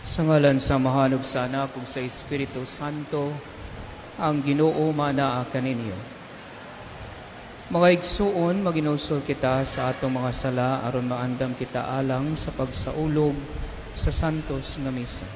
Sa ngalan sa Mahanog sa Anak ug sa Espiritu Santo, ang Ginoo manaa kaninyo. Mga igsuon, maginusol kita sa atong mga sala aron maandam kita alang sa pagsaulog sa santos nga misa.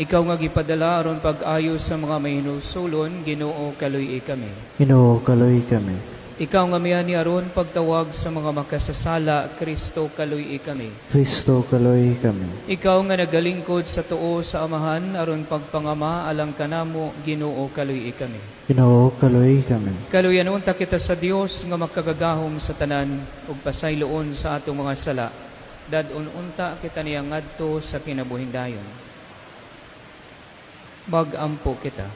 Ikaw nga gipadala aron pag-ayo sa mga mahinulsulon, Ginoo kaluy kami. Ginoo kaluy kami. Ikaw nga miyani aron pagtawag sa mga makasasala, Kristo kaluy kami. Kristo kaluy kami. Ikaw nga nagalingkod sa tuo sa Amahan aron pagpangama alang kanamo, Ginoo kaluy kami. Ginoo kaluy kami. Kaluyan unta kita sa Dios nga makagagahom sa tanan ug pasayloon sa atong mga sala. Dadon unta kita niya ngadto sa kinabuhing dayon. Magampo kita.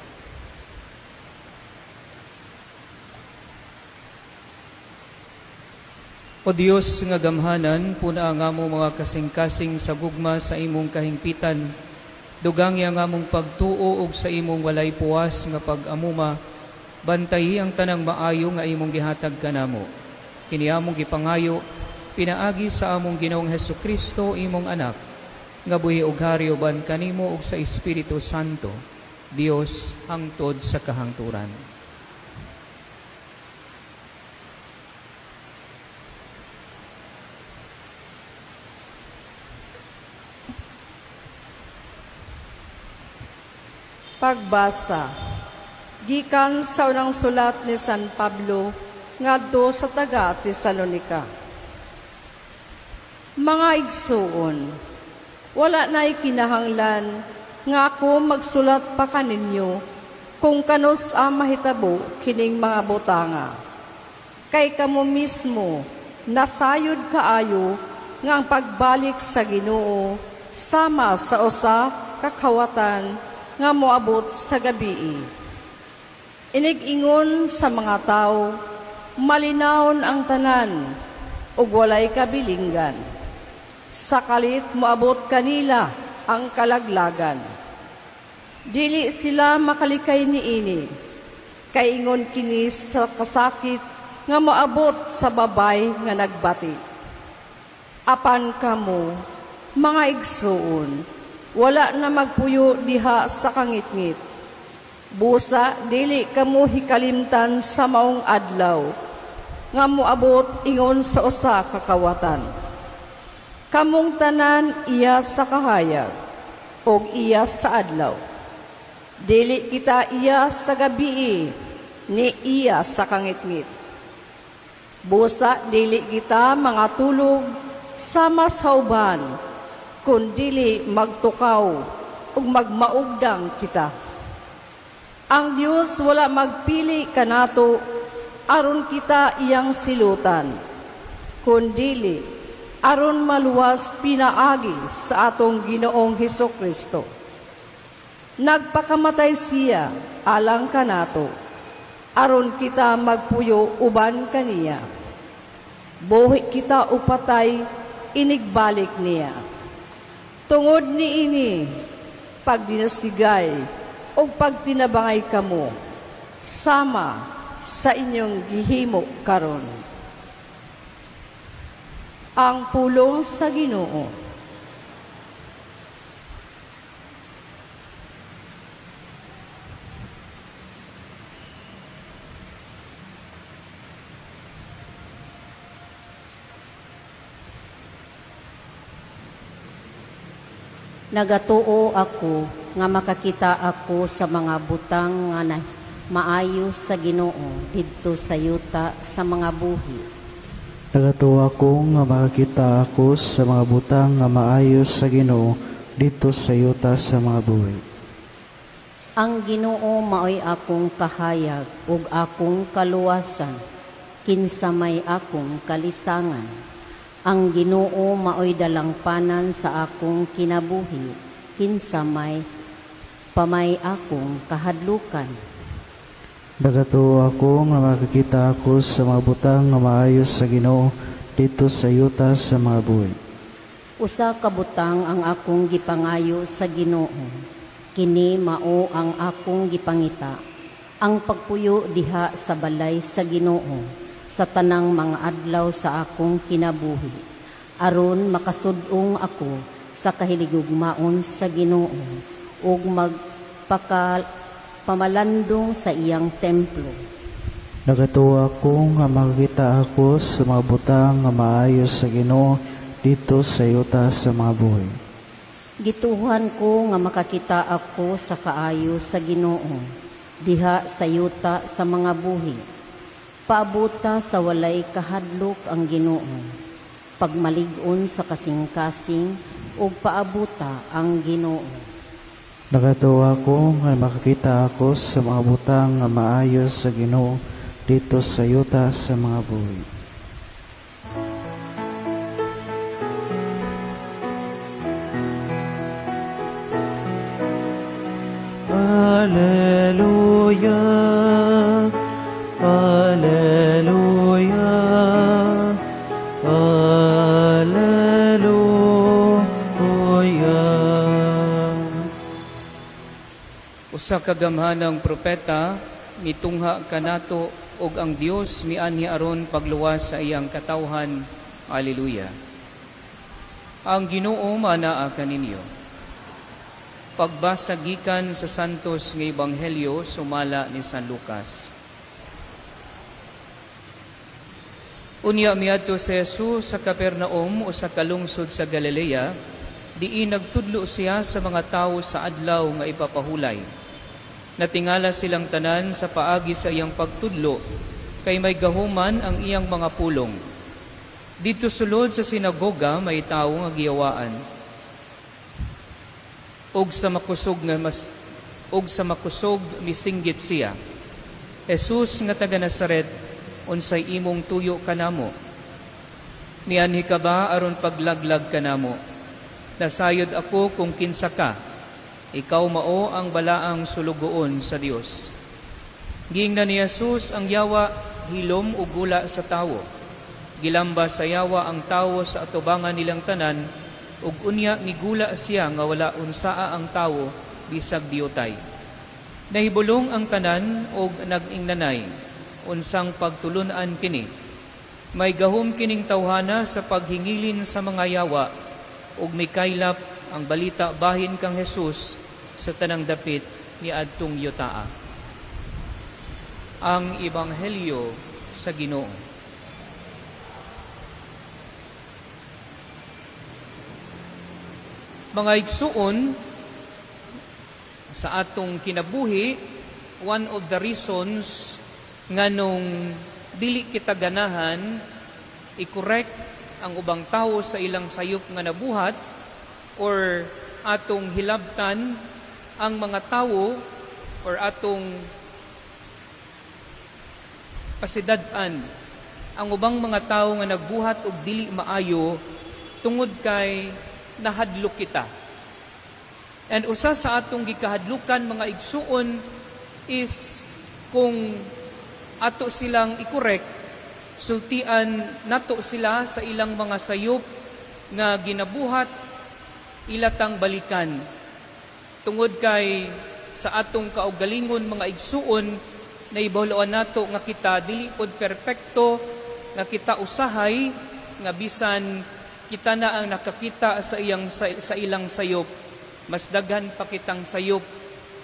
O Dios nga gamhanan, puna nga mo mga kasing-kasing sa gugma sa imong kahingpitan, dugang nga mong pagtuo og sa imong walay puwas nga pag-amuma, bantayi ang tanang maayo nga imong gihatag kanamo. Kini among gipangayo, pinaagi sa among Ginoong Hesukristo, imong anak, nga buhi og haryo ban kanimo og sa Espiritu Santo, Dios hangtod sa kahangturan. Pagbasa. Gikan sa unang sulat ni San Pablo ngadto sa taga Tesalonica. Mga igsuon, wala na'y kinahanglan nga ako magsulat pa kaninyo kung kanos ang mahitabo kining mga butanga. Kay kamo mismo nasayod kaayo nga ang pagbalik sa Ginoo sama sa usa kakawatan nga moabot sa gabii. Inig-ingon sa mga tao, malinawon ang tanan, ug walay kabilinggan. Sakalit moabot kanila ang kalaglagan. Dili sila makalikay niini, kay ingon kini sa kasakit nga moabot sa babay nga nagbati. Apan kamo, mga igsuon, wala na magpuyo diha sa kangitngit. Busa dili kamo hikalimtan sa maong adlaw nga moabot ingon sa usa kakawatan. Kamong tanan iya sa kahayag og iya sa adlaw. Dili kita iya sa gabii ni iya sa kangitngit. Busa dili kita mga tulog sama sa uban kundili magtukaw ug magmaugdang kita. Ang Dios wala magpili kanato aron kita iyang silutan, kundili aron maluwas pinaagi sa atong Ginoong Hesukristo. Nagpakamatay siya alang kanato, aron kita magpuyo uban kaniya. Buhi kita upatay, inigbalik niya. Tungod niini, pagdinasigay o pagtinabangay kamo, sama sa inyong gihimo karon. Ang pulong sa Ginoo. Nagatuo ako nga makakita ako sa mga butang nga maayo sa Ginoo didto sa yuta sa mga buhi. Nagatuo ako nga makakita ako sa mga butang nga maayo sa Ginoo didto sa yuta sa mga buhi. Ang Ginoo maoy akong kahayag ug akong kaluwasan, kinsa may akong kalisangan. Ang Ginoo maoy dalangpanan sa akong kinabuhi, kinsa may pamay akong kahadlukan. Nagatuo ako nga makakita ako sa mga butang nga maayos sa Ginoo dito sa yuta sa mga buhi. Usa ka butang ang akong gipangayo sa Ginoo, kini mao ang akong gipangita, ang pagpuyo diha sa balay sa Ginoo sa tanang mga adlaw sa akong kinabuhi, aron makasudong ako sa kahiligugmaon sa Ginoo ug pamalandong sa iyang templo. Nagatuwa ko nga makakita ako sa mga butang nga maayos sa Ginoo dito sa yuta sa mga buhay. Gituhan ko nga makakita ako sa kaayo sa Ginoo diha sa yuta sa mga buhi. Paabuta sa walay kahadlok ang Ginoo, pagmalig-on sa kasing-kasing ug paabuta ang Ginoo. Nagatuwa ko nga makakita ako sa mga butang nga maayos sa Ginoo dito sa yuta sa mga buhay. Alleluia, Alleluia, Alleluia. Usa ka gamhanang propeta mitungha kanato og ang Dios mianhi aron pagluwas sa iyang katawhan. Alleluia. Ang Ginoo manaa kaninyo. Pagbasa gikan sa santos nga ebanghelyo sumala ni San Lucas. Unya miadto si Jesus sa Capernaum o sa kalungsod sa Galilea, diin nagtudlo siya sa mga tawo sa adlaw nga ipapahulay. Natingala silang tanan sa paagi sa iyang pagtudlo, kay may gahuman ang iyang mga pulong. Dito sulod sa sinagoga may tawo nga giyawaan. Og sa makusog misinggit siya. Jesus nga taga Nazaret, unsay imong tuyo kanamo? Nianhi ka ba aron paglaglag kanamo? Nasayod ako kung kinsa ka. Ikaw mao ang balaang sulugoon sa Dios. Giingnan ni Jesus ang yawa, hilom o gula sa tawo. Gilamba sa yawa ang tawo sa atubangan nilang tanan, ug unya migula siya nga wala unsaa ang tawo bisag diotay. Nahibulong ang tanan og nag-ingnanay, unsang pagtulunan kini. May gahom kining tawhana sa paghingilin sa mga yawa, ug mikaylap ang balita bahin kang Jesus sa tanang dapit ni adtong yutaa. Ang ebanghelyo sa Ginoo. Mga igsuon, sa atong kinabuhi, one of the reasons nga nung dili kita ganahan i-correct ang ubang tao sa ilang sayop nga nabuhat or atong hilabtan ang mga tao or atong pasidadan ang ubang mga tao nga nagbuhat og dili maayo tungod kay nahadlok kita. And usa sa atong gikahadlukan mga igsuon is kung ato silang i-correct, sultian nato sila sa ilang mga sayop nga ginabuhat, ilatang balikan. Tungod kay sa atong kaugalingon mga igsuon, na ibaluan nato nga kita dili pod perpekto, nga kita usahay, nga bisan kita na ang nakakita sa ilang sayop, mas daghan pa kitang sayop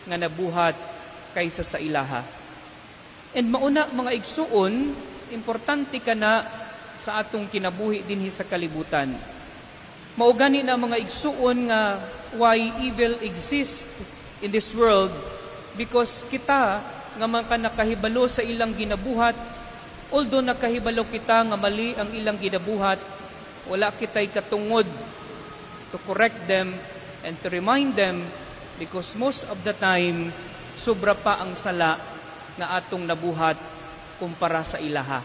nga nabuhat kaysa sa ilaha. And mauna mga igsuon, importante ka na sa atong kinabuhi dinhi sa kalibutan. Maugani na mga igsuon nga why evil exists in this world because kita nga man ka nakahibalo sa ilang ginabuhat, although nakahibalo kita nga mali ang ilang ginabuhat, wala kita'y katungod to correct them and to remind them because most of the time, sobra pa ang sala nga atong nabuhat kumpara sa ilaha.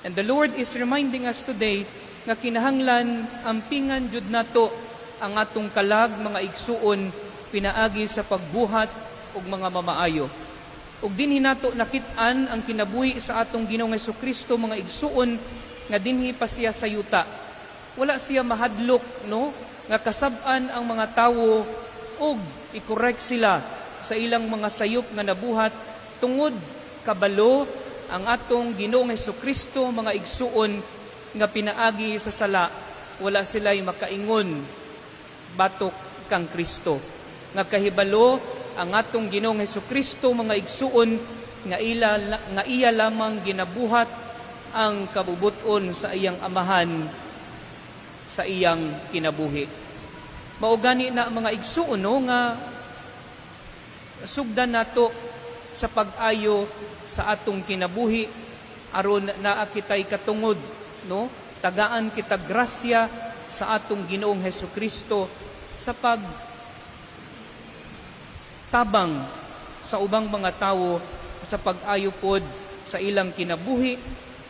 And the Lord is reminding us today nga kinahanglan ampingan jud nato ang atong kalag mga igsuon pinaagi sa pagbuhat og mga mamaayo. Ug dinhi nato nakit-an ang kinabuhi sa atong Ginoong Hesukristo mga igsuon nga dinhi pa siya sa yuta. Wala siya mahadlok, no? Nga kasab-an ang mga tawo ug i-correct sila sa ilang mga sayop nga nabuhat tungod kabalo ang atong Ginoong Hesukristo mga igsuon nga pinaagi sa sala, wala sila'y makaingon batok kang Kristo. Nga kahibalo ang atong Ginoong Hesukristo mga igsuon nga iya lamang ginabuhat ang kabubuton sa iyang amahan sa iyang kinabuhi. Mao gani na mga igsuon no, nga sugdan nato sa pag-ayo sa atong kinabuhi aron naa kitay katungod no, tagaan kita grasya sa atong Ginoong Hesukristo sa tabang sa ubang mga tawo sa pag-ayo pod sa ilang kinabuhi,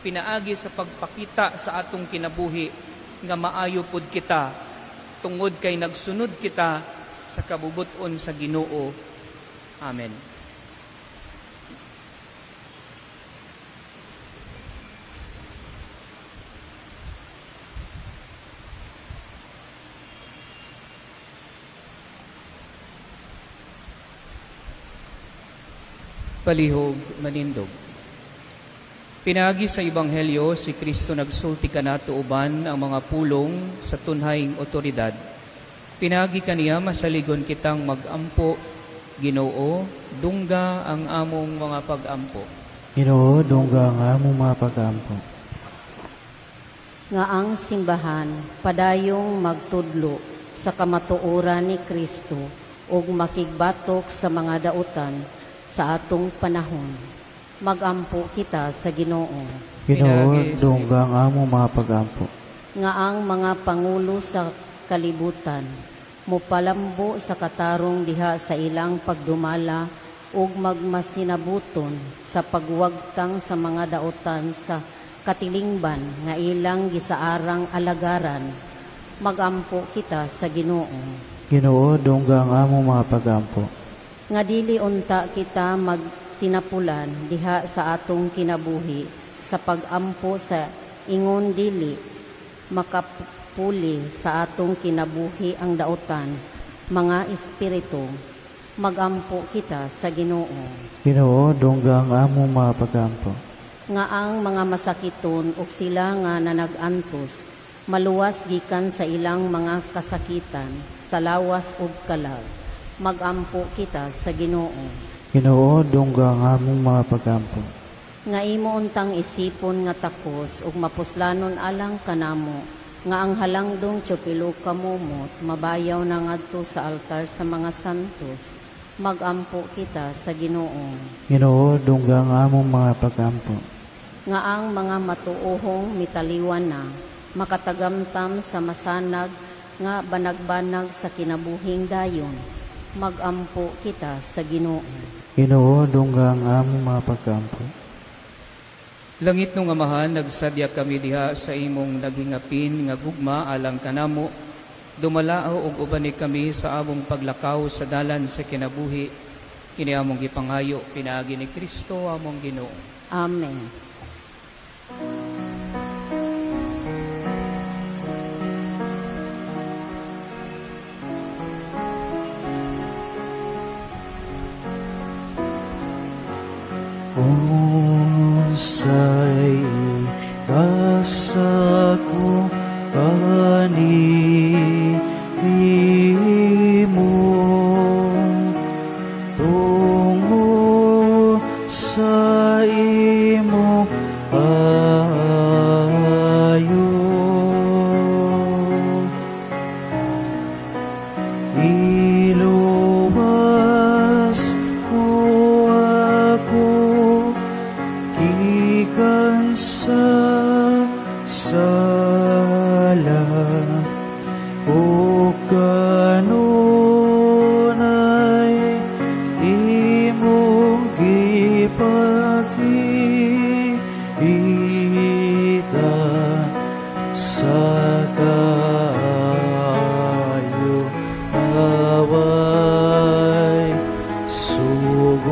pinaagi sa pagpakita sa atong kinabuhi nga maayo pod kita tungod kay nagsunod kita sa kabubuton sa Ginoo. Amen. Palihog manindog. Pinagi sa Ebanghelyo, si Kristo nagsulti kanato uban ang mga pulong sa tunhayng otoridad. Pinagi kaniya masaligon kitang magampo, Ginoo, dungga ang among mga pagampo. Ginoo, dungga ang among mga pagampo. Nga ang simbahan padayong magtudlo sa kamatuoran ni Kristo ug makigbatok sa mga dautan sa atong panahon. Magampo kita sa Ginoo. Ginoo, dungga ang among mga pagampo. Nga ang mga pangulo sa kalibutan mopalambo sa katarong diha sa ilang pagdumala ug magmasinabuton sa pagwagtang sa mga dautan sa katilingban nga ilang gisaarang alagaran. Magampo kita sa Ginoo. Ginoo, dungga ang among mga pagampo. Nga dili unta kita magtinapulan diha sa atong kinabuhi sa pagampo sa ingon dili makapuli sa atong kinabuhi ang dautan, mga espiritu. Magampo kita sa Ginoo. Ginoo, dungga ang among mga pagampo. Nga ang mga masakiton ug sila nga nanag-antos maluwas gikan sa ilang mga kasakitan sa lawas ug kalag. Magampo kita sa Ginoo. Ginoo, dungga ang among mga pagampo. Nga imo untang isipon nga takos ug mapuslanon alang kanamo, nga ang halangdong tiyopilo kamumot mabayaw na ngadto sa altar sa mga santos. Magampo kita sa Ginoo. Ginoo, dungga ang among mga pagampo. Nga ang mga matuohong mitaliwan na makatagamtam sa masanag nga banag-banag sa kinabuhing dayon. Magampo kita sa Ginoo. Ginoo, dungga ang among mga pagampo. Langit nung Amahan, nagsadya kami diha sa imong naghingapin nga gugma alang kanamo. Dumalao og ubani kami sa among paglakaw sa dalan sa kinabuhi. Kini among gipangayo pinaagi ni Kristo among Ginoo. Amen. Unsay kasako kanimo tungo sa imo ayo iluwas mo ako gikan sa sala o kanunay imong gipakita sa kayo away sugod.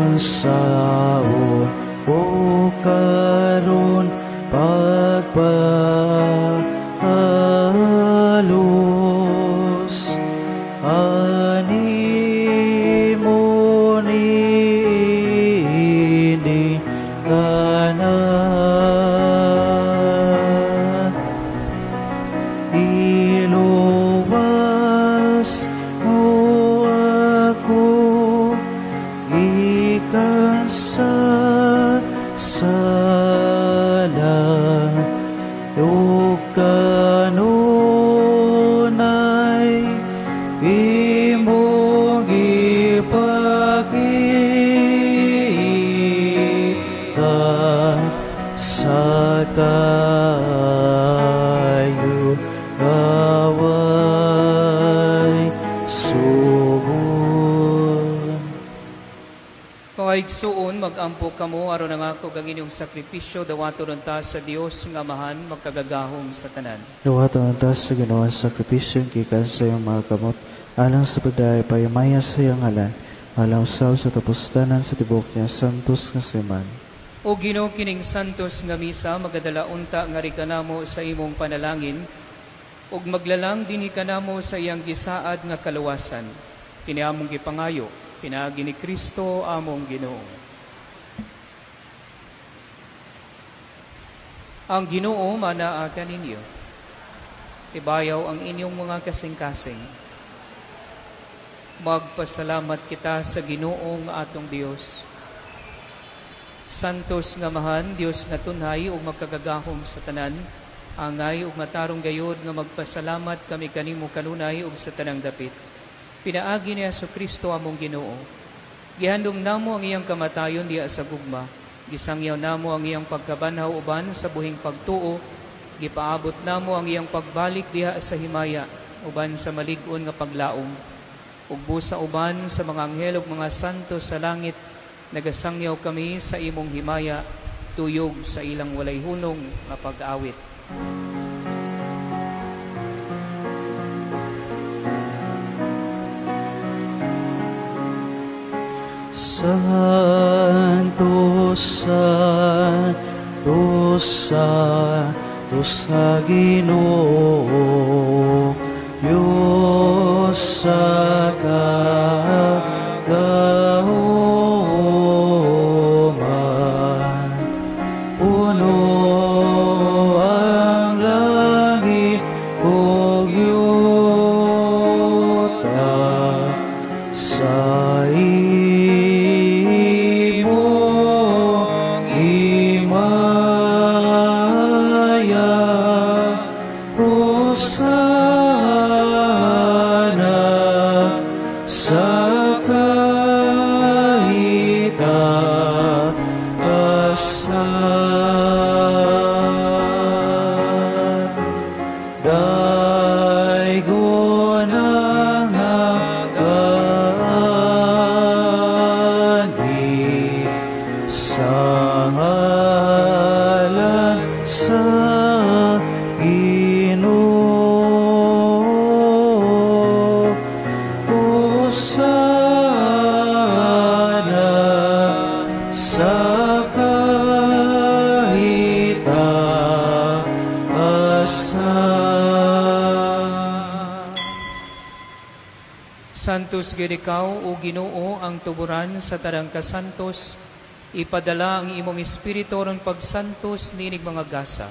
Unsaon o karon pagpahalos animo ni sala ug kanunay imong ipakita sa kayo away subon. Mga igsuon, mag-ampo kamo aron ang ako kag inyong sakripisyo dawaton ta sa Dios nga Amahan magkagagahom sa tanan. Dawaton ta sa Ginoo ang sakripisyo gikan sa iyong mga kamot alang sa pagdaay payamaya sa iyang ngalan alang sa tapustanan sa tibok niya santos nga siman. O Ginoo, kining santos nga misa magadala unta nga rikanamo sa imong panalangin ug maglalang dinhi kanamo sa iyang gisaad nga kaluwasan. Kini among gipangayo pinaagi ni Kristo among Ginoo. Ang Ginoo manaa kaninyo. Ibayaw ang inyong mga kasing-kasing. Magpasalamat kita sa Ginoo nga atong Dios. Santos nga Amahan, Dios na tunhay ug magkagagahom sa tanan, angay ug matarong gayod nga magpasalamat kami kanimo kanunay ug sa tanang dapit. Pinaagi ni Jesucristo among Ginoo. Gihandom namo ang iyang kamatayon diha sa gugma. Gisangyaw namo ang iyang pagkabanhaw uban sa buhing pagtuo. Gipaabot namo ang iyang pagbalik diha sa himaya uban sa malig-on nga paglaom. Ug busa uban sa mga anghel ug mga santo sa langit, nagasangyaw kami sa imong himaya tuyog sa ilang walay hunong nga pag-awit. Santos, Santos, Santos sa Ginoo, Diyos sa kagahooman. Puno ang langit ug yuta sa Santos gid ikaw, o Ginoo, ang tuburan sa tarang kasantos, ipadala ang imong espiritu aron pagsantos ninig mga gasa,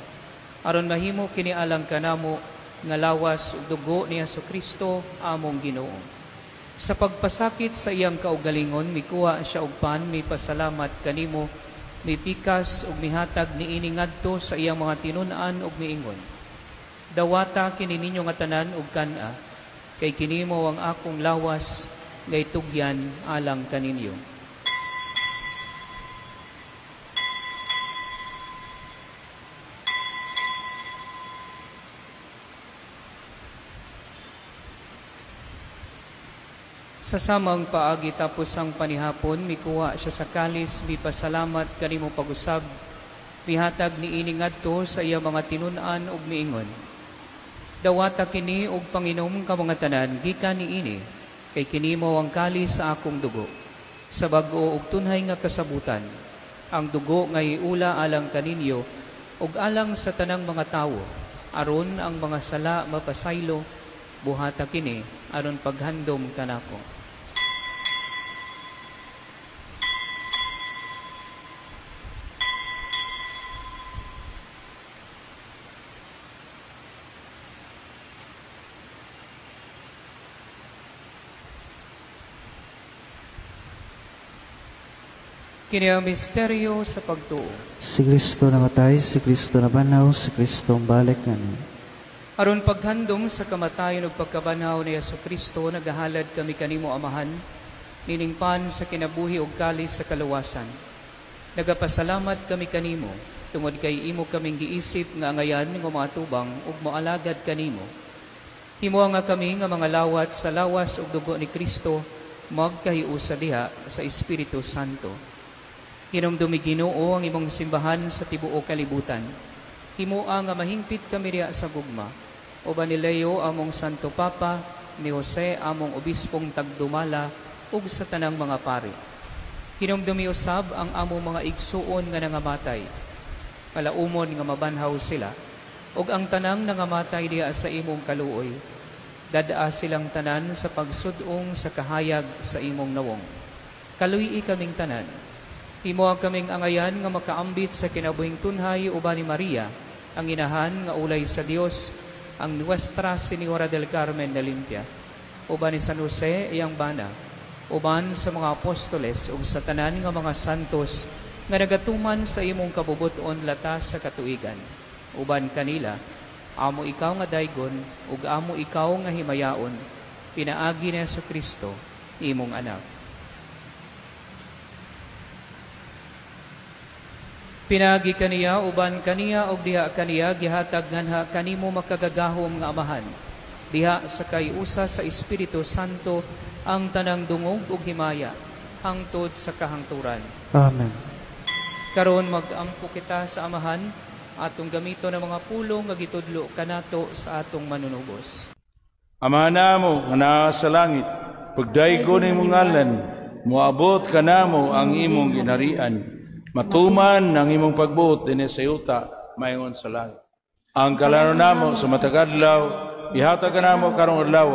aron mahimo kini alang kanamo nga lawas ug dugo ni Jesucristo among Ginoo. Sa pagpasakit sa iyang kaugalingon, mikuha siya og pan, mipasalamat kanimo, mipikas ug mihatag niini ngadto sa iyang mga tinun-an ug miingon. Dawata kini ninyo nga tanan ug kana, kay kinimo ang akong lawas ngay tugyan alang kaninyo. Sa samang paagi tapos ang panihapon, mikuha siya sa kalis, mipasalamat kanimo pag-usab, mihatag niini ngadto sa iya mga tinun-an ug miingon. Dawata kini og Panginom ka mga tanan, gikan niini, kay kinimo ang kalis sa akong dugo. Sa bag-o og tunhay nga kasabutan, ang dugo nga iula alang kaninyo ug alang sa tanang mga tawo, aron ang mga sala mapasaylo, buhata kini aron paghandom kanako. Kini ang misteryo sa pagtuo. Si Kristo namatay, si Kristo nabanaw, si Kristo ang balik ngani. Aron paghandom sa kamatayon ug pagkabanaw ni Jesucristo, nagahalad kami kanimo Amahan, niningpan sa kinabuhi ug kalis sa kaluwasan. Nagapasalamat kami kanimo, tungod kay imo kaming giisip nga angayan nga matubang ug moalagad kanimo. Himo nga kami nga mga lawat sa lawas ug dugo ni Kristo, magkahiusa diha sa Espiritu Santo. Hinumdumi Ginoo ang imong simbahan sa tibuok kalibutan. Himoa nga mahingpit kami diha sa gugma. Uban ni Leo among Santo Papa, ni Jose among obispong tagdumala ug sa tanang mga pari. Hinumdumi usab ang among mga igsuon nga nangamatay. Palaumon nga mabanhaw sila ug ang tanang nangamatay diha sa imong kaluoy. Dadaa silang tanan sa pagsudong sa kahayag sa imong nawong. Kaluyi kaming tanan. Imo ang kaming angayan nga makaambit sa kinabuhing tunhay uban ni Maria, ang inahan nga ulay sa Dios, ang Nuestra Señora del Carmen de Limpia, uban ni San Jose iyang bana, uban sa mga apostoles ug sa tanan nga mga santos nga nagatuman sa imong kabubuton latas sa katuigan. Uban kanila, amo ikaw nga daygon ug amo ikaw nga himayaon, pinaagi ni Jesucristo, imong anak. Pinagi kaniya, uban kaniya, og diha kaniya, gihatag nganha kanimo makagagahom nga Amahan. Diha sa kayusa sa Espiritu Santo, ang tanang dungog ug himaya, hangtod sa kahangturan. Amen. Karon mag-ampo kita sa Amahan, atong gamito ng mga pulong nga gitudlo kanato sa atong manunubos. Amahan namo nga naa sa langit, pagdaygon imong ngalan, moabot kanamo ang imong ginharian. Matuman ang imong pagbuot dinhi sa yuta, mayon sa langit. Ang kalano namo sa matag adlaw, ihatag kanamo karong adlaw.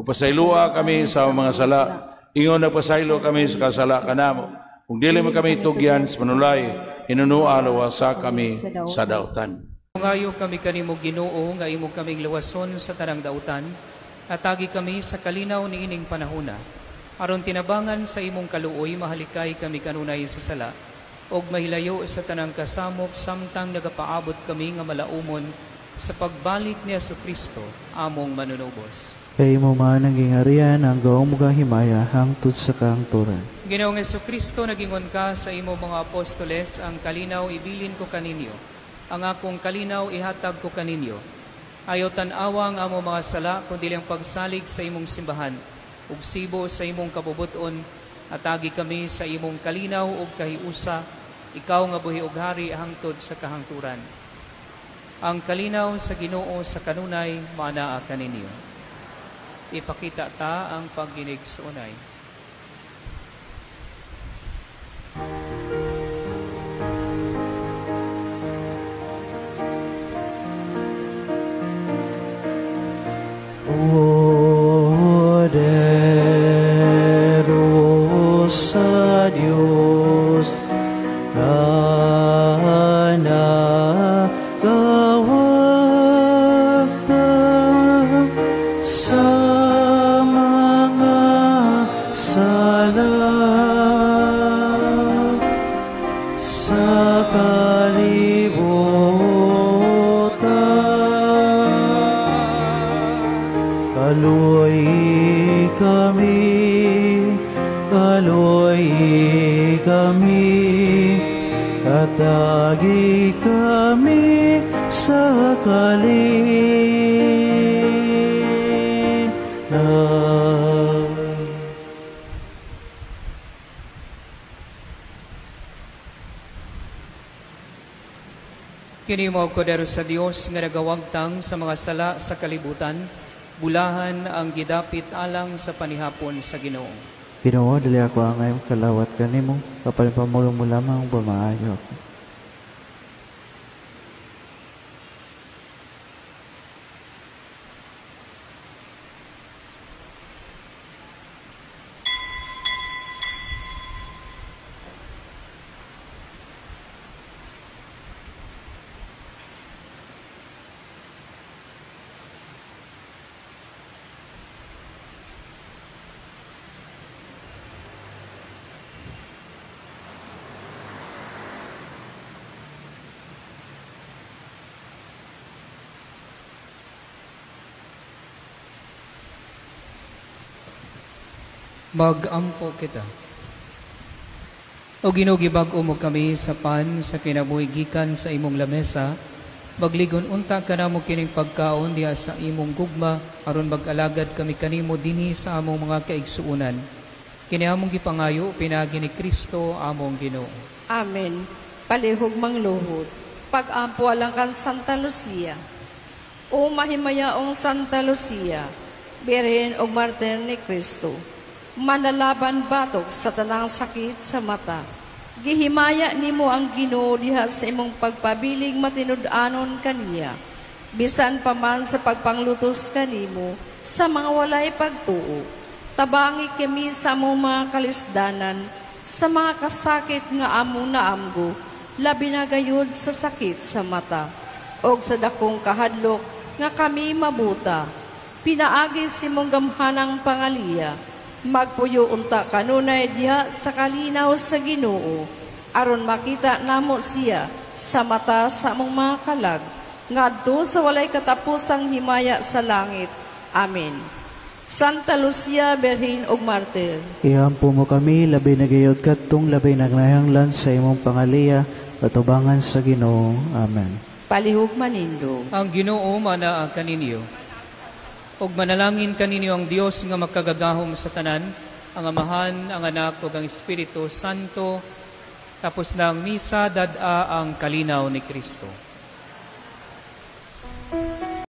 Upasaylua kami sa mga sala, ingon nagpasaylo kami sa kasala kanamo. Kung dili man kami tugyan sa manulay, inunua lawasa kami sa dautan. Ngayo kami kanimo Ginoo nga imo kaming luwason sa tanang dautan, atagi kami sa kalinaw ni ining panahona. Aron tinabangan sa imong kaluoy, mahalikay kami kanunay sa sala, og mahilayo sa tanang kasamok samtang nagapaabot kami nga malaumon sa pagbalik ni Jesucristo among manunubos. Kay imo man ang gingharian ang gaong mugang himaya hangtod sa kahangturan. Ginoong Jesucristo, nagingon ka sa imo mga apostoles, ang kalinaw ibilin ko kaninyo, ang akong kalinaw ihatag ko kaninyo. Ayaw tan-awa ang amo mga sala, kundi ang pagsalig sa imong simbahan, ug sibo sa imong kabubuton, atagi kami sa imong kalinaw ug kahiusa, ikaw nga buhi ug hari hangtod sa kahangturan. Ang kalinaw sa Ginoo sa kanunay maanaa kaninyo. Ipakita ta ang pagginig sa unay. Poderoso sa Diyos, gawag sa mga sala sa kalibutan. Kaluoy kami, katagi kami sa kalinan. Kini mao kodero sa Dios nga nagawagtang sa mga sala sa kalibutan, bulahan ang gidapit alang sa panihapon sa Ginoo. Ginoo, dili ako ang ngayong kalawat kanimo, kapalipamulong mo lamang bumaayo ako. Magampo kita. O Ginoo, gibag-o mo kami sa pan sa kinabuhi gikan sa imong lamesa, magligon unta ka na mo kining pagkaon diha sa imong gugma, aron mag-alagad kami kanimo dinhi sa among mga kaigsuunan. Kini among gipangayo pinagi ni Kristo among Ginoo. Amen. Palihog mangluhod. Pag-ampo alang kan Santa Lucia. O mahimayaong Santa Lucia, Birhen og Martir ni Kristo, manalaban batok sa tanang sakit sa mata. Gihimaya nimo ang Ginoo diha sa imong pagpabiling matinud-anon kaniya. Bisan pa man sa pagpanglutos kanimo sa mga walay pagtuo. Tabangi kami sa among mga kalisdanan sa mga kasakit nga amo na amgo, labi na gayud sa sakit sa mata. Og sa dakong kahadlok nga kami mabuta. Pinaagi si mong gamhanang pangaliya. Magpuyo unta kanunay diha sa kalinaw sa Ginoo, aron makita namo siya sa mata sa among mga kalag, ngadto sa walay katapusang himaya sa langit. Amen. Santa Lucia, Birhen og Martir, Iampo mo kami, labi na gayod katong labi nagnahanglan sa imong pangaliya, katubangan sa Ginoo. Amen. palihog manindo. Ang Ginoo manaa kaninyo. Og manalangin kaninyo ang Dios nga makagagahom sa tanan, ang Amahan, ang Anak, ug ang Espiritu Santo. Tapos na ang misa, dad-a ang kalinaw ni Kristo.